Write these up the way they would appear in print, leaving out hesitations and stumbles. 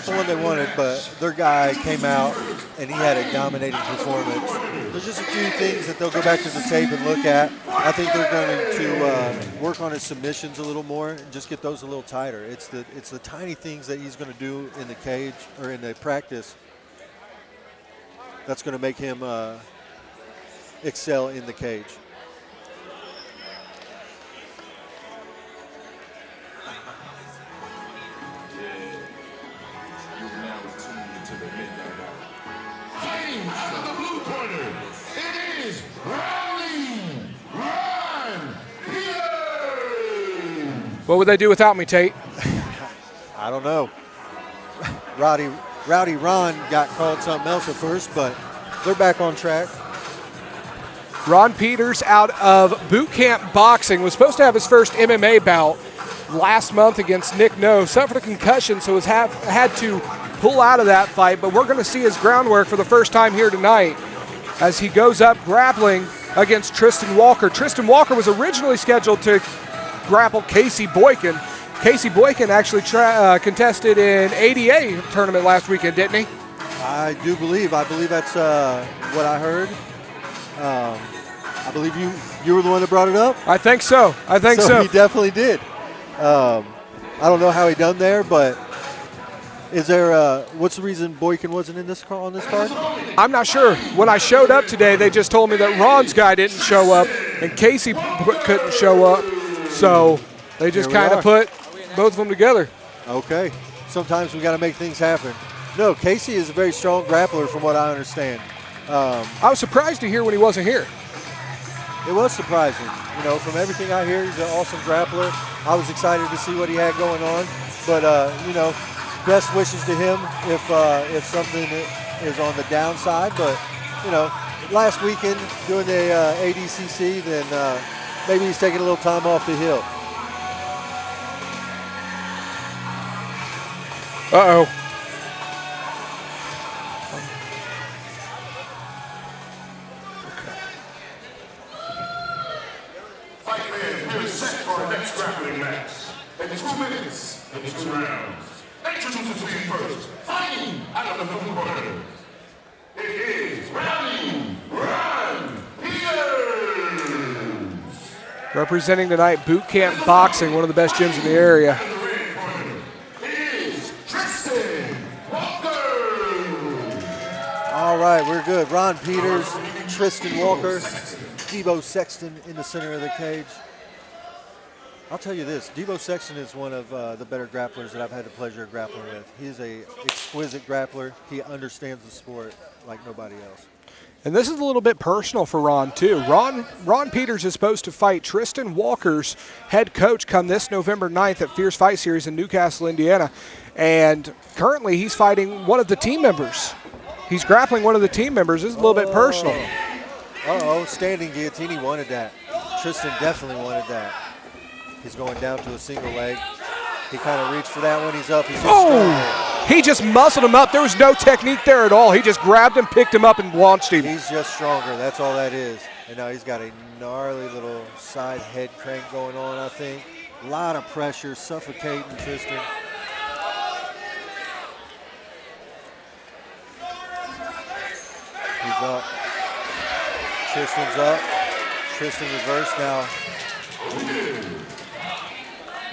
the one they wanted, but their guy came out and he had a dominating performance. There's just a few things that they'll go back to the tape and look at. I think they're going to work on his submissions a little more and just get those a little tighter. It's the tiny things that he's going to do in the cage or in the practice that's going to make him excel in the cage. What would they do without me, Tate? I don't know. Rowdy Ron got called something else at first, but they're back on track. Ron Peters out of boot camp boxing was supposed to have his first MMA bout last month against Nick No. Suffered a concussion, so had to pull out of that fight, but we're going to see his groundwork for the first time here tonight as he goes up grappling against Tristen Walker. Tristen Walker was originally scheduled to grapple Casey Boykin. Casey Boykin actually contested in ADA tournament last weekend, didn't he? I believe that's what I heard. I believe you were the one that brought it up. I think so. So he definitely did. I don't know how he done there, but is there what's the reason Boykin wasn't in this on this card? I'm not sure. When I showed up today, they just told me that Ron's guy didn't show up and Casey couldn't show up. So they just kind of put both of them together. Okay. Sometimes we got to make things happen. No, Casey is a very strong grappler from what I understand. I was surprised to hear when he wasn't here. It was surprising. You know, from everything I hear, he's an awesome grappler. I was excited to see what he had going on. But, you know, best wishes to him if something is on the downside. But, you know, last weekend doing the ADCC, then maybe he's taking a little time off the hill. Uh-oh. Fight fans, we're set for our next grappling match. In 2 minutes, in 2 rounds. Introduce the team first. Fighting out of the blue corner. It is Ron Peters. Representing tonight, Boot Camp Boxing, one of the best gyms in the area. All right, we're good. Ron Peters, Tristen Walker, Debo Sexton in the center of the cage. I'll tell you this, Debo Sexton is one of the better grapplers that I've had the pleasure of grappling with. He's an exquisite grappler. He understands the sport like nobody else. And this is a little bit personal for Ron, too. Ron Peters is supposed to fight Tristen Walker's head coach come this November 9th at Fierce Fight Series in Newcastle, Indiana. And currently he's fighting one of the team members. He's grappling one of the team members. This is a little bit personal. Uh-oh, standing guillotine. He wanted that. Tristen definitely wanted that. He's going down to a single leg. He kind of reached for that one. He's up. He's just stronger. He just muscled him up. There was no technique there at all. He just grabbed him, picked him up, and launched him. He's just stronger. That's all that is. And now he's got a gnarly little side head crank going on, I think. A lot of pressure, suffocating Tristen. He's up. Tristen's up. Tristen reversed now.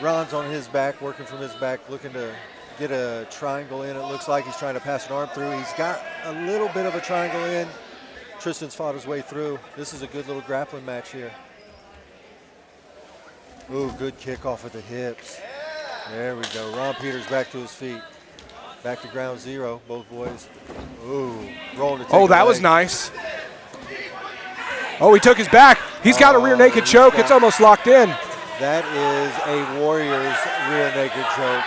Ron's on his back, working from his back, looking to get a triangle in. It looks like he's trying to pass an arm through. He's got a little bit of a triangle in. Tristen's fought his way through. This is a good little grappling match here. Ooh, good kick off at the hips. There we go. Ron Peters back to his feet. Back to ground zero, both boys. Ooh, rolling to take Oh, that away. was nice. Oh, he took his back. He's got a rear naked choke. It's almost locked in. That is a Warrior's rear naked choke.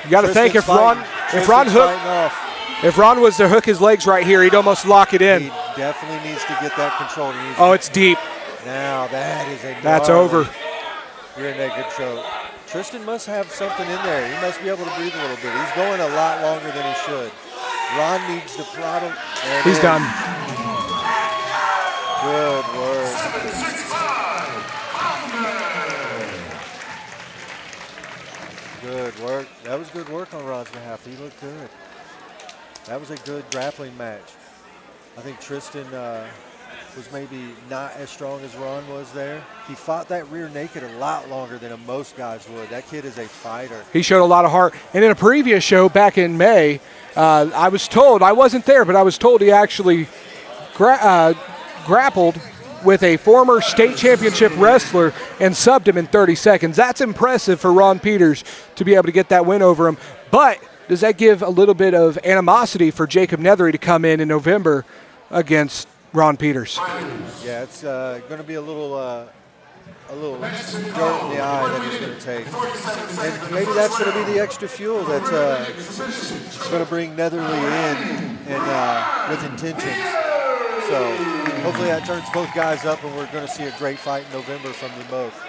You got to think if Ron was to hook his legs right here, he'd almost lock it in. He definitely needs to get that control. Oh, it's deep. Now that is a That's over. Rear naked choke. Tristen must have something in there. He must be able to breathe a little bit. He's going a lot longer than he should. Ron needs to throttle. He's done. Good work. 7-6-5. Good work. That was good work on Ron's behalf. He looked good. That was a good grappling match. I think Tristen was maybe not as strong as Ron was there. He fought that rear naked a lot longer than most guys would. That kid is a fighter. He showed a lot of heart. And in a previous show back in May, I was told, I wasn't there, but I was told he actually grappled with a former state championship wrestler and subbed him in 30 seconds. That's impressive for Ron Peters to be able to get that win over him. But does that give a little bit of animosity for Jacob Nethery to come in November against Ron Peters? Yeah, it's going to be a little dirt in the eye that he's going to take. And maybe that's going to be the extra fuel that's going to bring Netherly in and with intentions. So hopefully that turns both guys up, and we're going to see a great fight in November from them both.